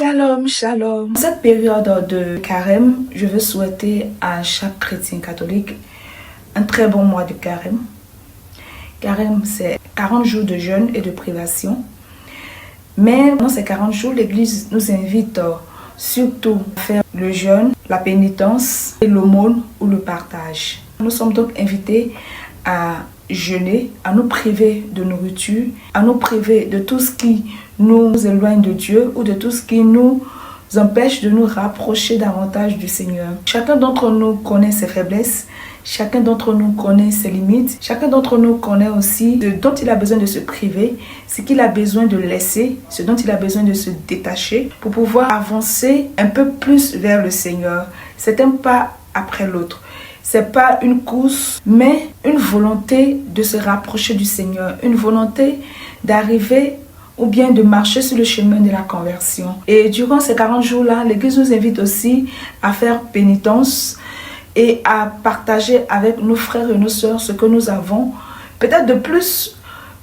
Shalom, shalom. Dans cette période de carême, je veux souhaiter à chaque chrétien catholique un très bon mois de carême. Carême, c'est 40 jours de jeûne et de privation. Mais dans ces 40 jours, l'Église nous invite surtout à faire le jeûne, la pénitence, et l'aumône ou le partage. Nous sommes donc invités à jeûner, à nous priver de nourriture, à nous priver de tout ce qui nous éloigne de Dieu ou de tout ce qui nous empêche de nous rapprocher davantage du Seigneur. Chacun d'entre nous connaît ses faiblesses, chacun d'entre nous connaît ses limites, chacun d'entre nous connaît aussi ce dont il a besoin de se priver, ce qu'il a besoin de laisser, ce dont il a besoin de se détacher pour pouvoir avancer un peu plus vers le Seigneur. C'est un pas après l'autre. C'est pas une course, mais une volonté de se rapprocher du Seigneur, une volonté d'arriver ou bien de marcher sur le chemin de la conversion. Et durant ces 40 jours-là, l'Église nous invite aussi à faire pénitence et à partager avec nos frères et nos sœurs ce que nous avons, peut-être de plus,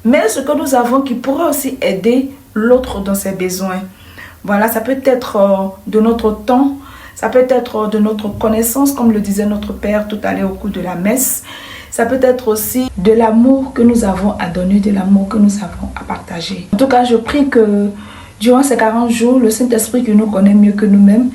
mais ce que nous avons qui pourra aussi aider l'autre dans ses besoins. Voilà, ça peut être de notre temps, ça peut être de notre connaissance, comme le disait notre Père tout à l'heure au cours de la messe. Ça peut être aussi de l'amour que nous avons à donner, de l'amour que nous avons à partager. En tout cas, je prie que durant ces 40 jours, le Saint-Esprit qui nous connaît mieux que nous-mêmes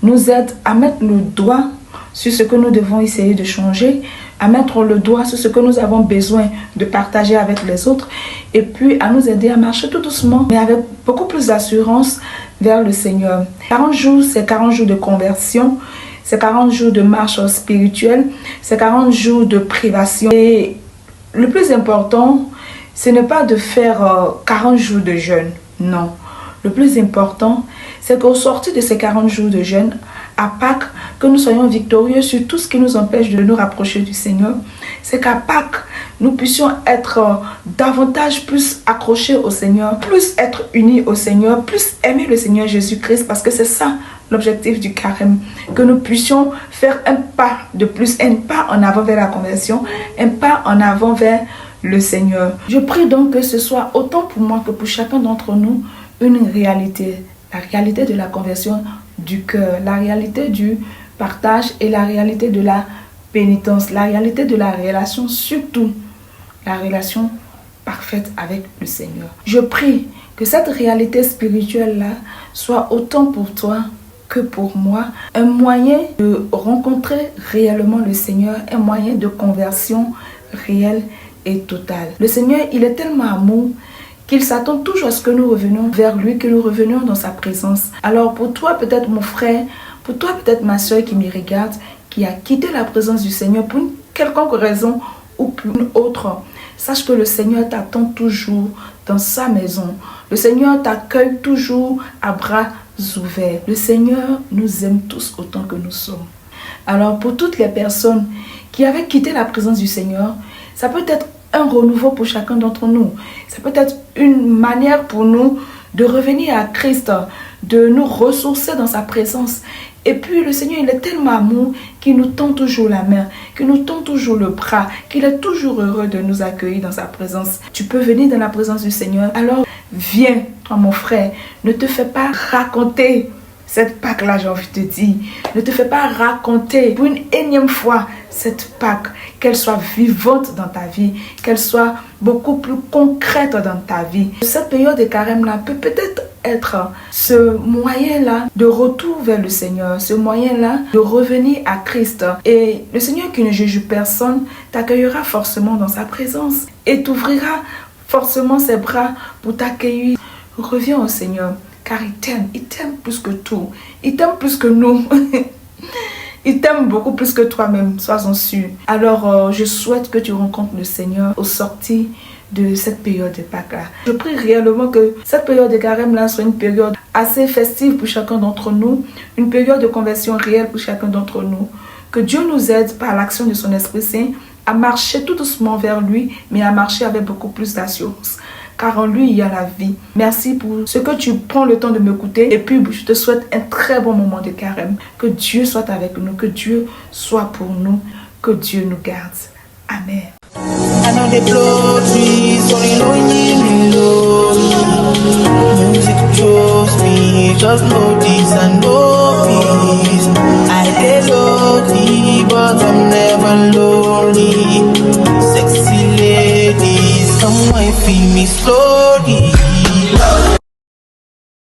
nous aide à mettre le doigt sur ce que nous devons essayer de changer, à mettre le doigt sur ce que nous avons besoin de partager avec les autres et puis à nous aider à marcher tout doucement, mais avec beaucoup plus d'assurance vers le Seigneur. 40 jours, c'est 40 jours de conversion. C'est 40 jours de marche spirituelle, c'est 40 jours de privation. Et le plus important, ce n'est pas de faire 40 jours de jeûne, non. Le plus important, c'est qu'au sortir de ces 40 jours de jeûne, à Pâques, que nous soyons victorieux sur tout ce qui nous empêche de nous rapprocher du Seigneur. C'est qu'à Pâques, nous puissions être davantage plus accrochés au Seigneur, plus être unis au Seigneur, plus aimer le Seigneur Jésus-Christ, parce que c'est ça l'objectif du carême, que nous puissions faire un pas de plus, un pas en avant vers la conversion, un pas en avant vers le Seigneur. Je prie donc que ce soit autant pour moi que pour chacun d'entre nous une réalité, la réalité de la conversion du cœur, la réalité du partage et la réalité de la pénitence, la réalité de la relation, surtout la relation parfaite avec le Seigneur. Je prie que cette réalité spirituelle-là soit autant pour toi que pour moi, un moyen de rencontrer réellement le Seigneur, un moyen de conversion réelle et totale. Le Seigneur, il est tellement amour qu'il s'attend toujours à ce que nous revenions vers lui, que nous revenions dans sa présence. Alors pour toi, peut-être mon frère, pour toi, peut-être ma soeur qui me regarde, qui a quitté la présence du Seigneur pour une quelconque raison ou pour une autre, sache que le Seigneur t'attend toujours dans sa maison. Le Seigneur t'accueille toujours à bras ouverts. Le Seigneur nous aime tous autant que nous sommes. Alors pour toutes les personnes qui avaient quitté la présence du Seigneur, ça peut être un renouveau pour chacun d'entre nous. Ça peut être une manière pour nous de revenir à Christ, de nous ressourcer dans sa présence. Et puis le Seigneur, il est tellement amour qu'il nous tend toujours la main, qu'il nous tend toujours le bras, qu'il est toujours heureux de nous accueillir dans sa présence. Tu peux venir dans la présence du Seigneur. Alors viens, toi mon frère, ne te fais pas raconter cette Pâque-là, j'ai envie de te dire. Ne te fais pas raconter pour une énième fois cette Pâque, qu'elle soit vivante dans ta vie, qu'elle soit beaucoup plus concrète dans ta vie. Cette période de carême-là peut peut-être être ce moyen-là de retour vers le Seigneur, ce moyen-là de revenir à Christ. Et le Seigneur qui ne juge personne t'accueillera forcément dans sa présence et t'ouvrira forcément ses bras pour t'accueillir. Reviens au Seigneur. Car il t'aime plus que tout. Il t'aime plus que nous. Il t'aime beaucoup plus que toi-même, sois-en sûr. Alors, je souhaite que tu rencontres le Seigneur au sortir de cette période de Pâques. Je prie réellement que cette période de carême-là soit une période assez festive pour chacun d'entre nous, une période de conversion réelle pour chacun d'entre nous. Que Dieu nous aide par l'action de son Esprit Saint à marcher tout doucement vers lui, mais à marcher avec beaucoup plus d'assurance. Car en lui, il y a la vie. Merci pour ce que tu prends le temps de m'écouter. Et puis, je te souhaite un très bon moment de carême. Que Dieu soit avec nous, que Dieu soit pour nous, que Dieu nous garde. Amen. I know they blow trees, so you know you need me low. Music draws me. just know this and know this. I dey lonely, but I'm never lonely. Sexy ladies, come wine feel me slowly.